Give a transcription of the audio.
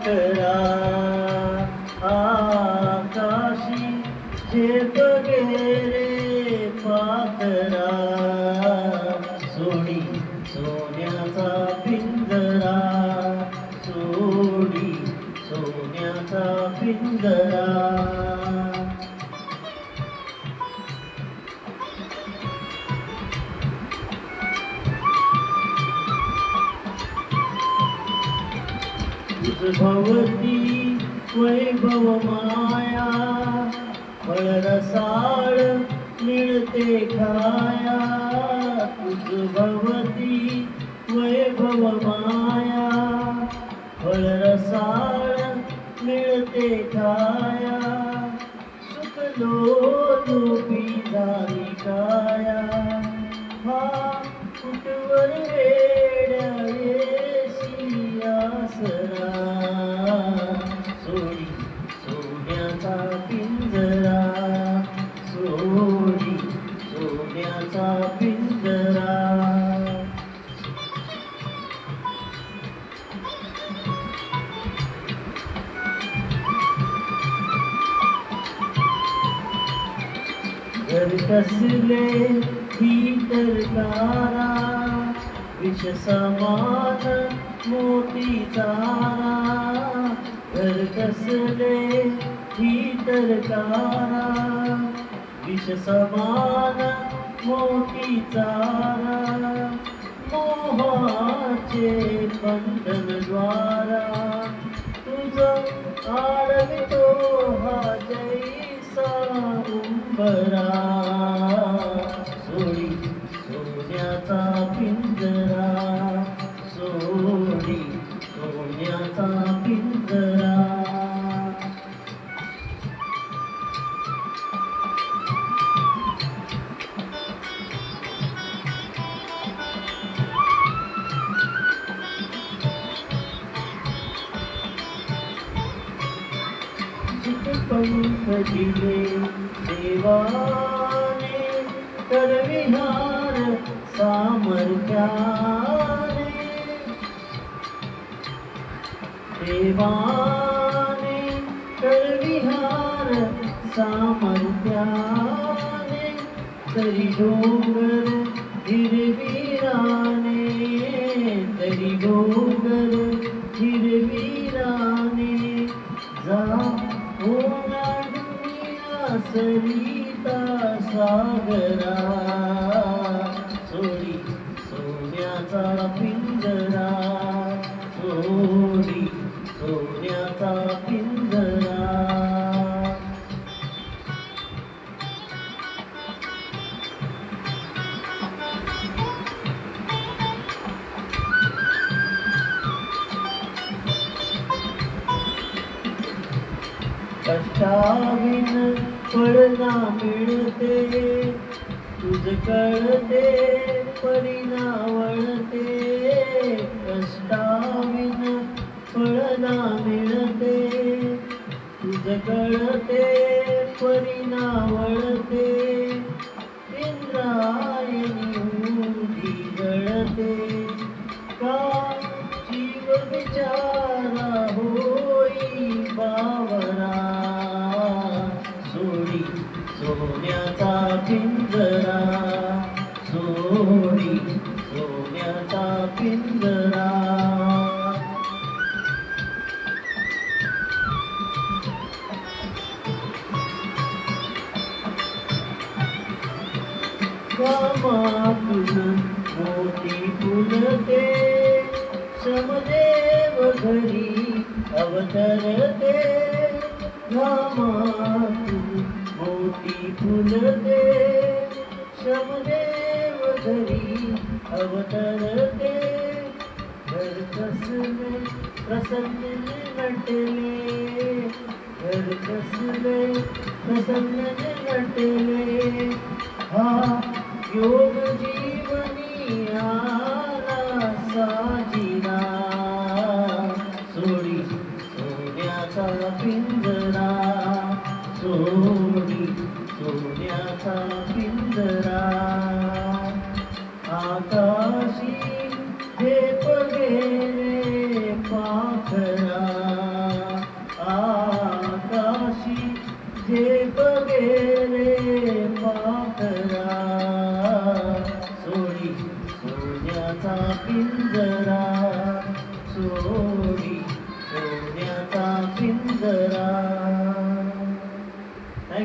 पाखरा आकाशी झेप गेरे पाखरा सोडी सोन्याचा पिंजरा सोडी सोन्याचा पिंजरा भवती वैभव माया फळरसाळ मिळते खाया तुझ भवती वैभव माया फळरसाळ मिळते खाया सुखलो रूपी झाली काया हा कुटवर वेड्या येशी आसरा सोडी सोन्याचा पिंजरा सोडी सोन्याचा पिंजरा घर कसले ही तरकारा विष समान मोती चारा घर कसले ही तरकारा विष समान मोती चारा मोहाचे बंधन द्वारा तुझ आडवितो हा जैसा उंबरा सोडी सोन्याचा पिंजरा सोडी सोन्याचा पिंजरा पंख दिले देवाने करविहार सामर्थ्याने देवाने करविहार सामर्थ्याने तरी डोंगर हिरवीराने तरी डोंगर हिरवीराने जा सरिता सागरा सोडी सोन्याचा पिंजरा सोडी सोन्याचा पिंजरा कष्टाविन फळ ना मिळते तुझ कळते परिणा वळते कष्टाविन फळ ना मिळते तुझ कळते परिणा वळते इंद्रायणी उंधी गळते का जीव विचारा होई बावरा सोडी सोन्याचा पिंजरा सोडी सोन्याचा पिंजरा गावातून मोठी फुलते समदेव घरी अवतरते गावातून मोठी फुलते समदेव घरी अवतरते घर कसले प्रसन्न नटले घर कसले प्रसन्न नटले हा योग जीवनी आला साजिरा सोडी सोन्याचा पिंजरा सोडी सोन्याचा पिंजरा आकाशी झेप गेले पाखरा सोन्याचा पिंजरा सोडी सोन्याचा पिंजरा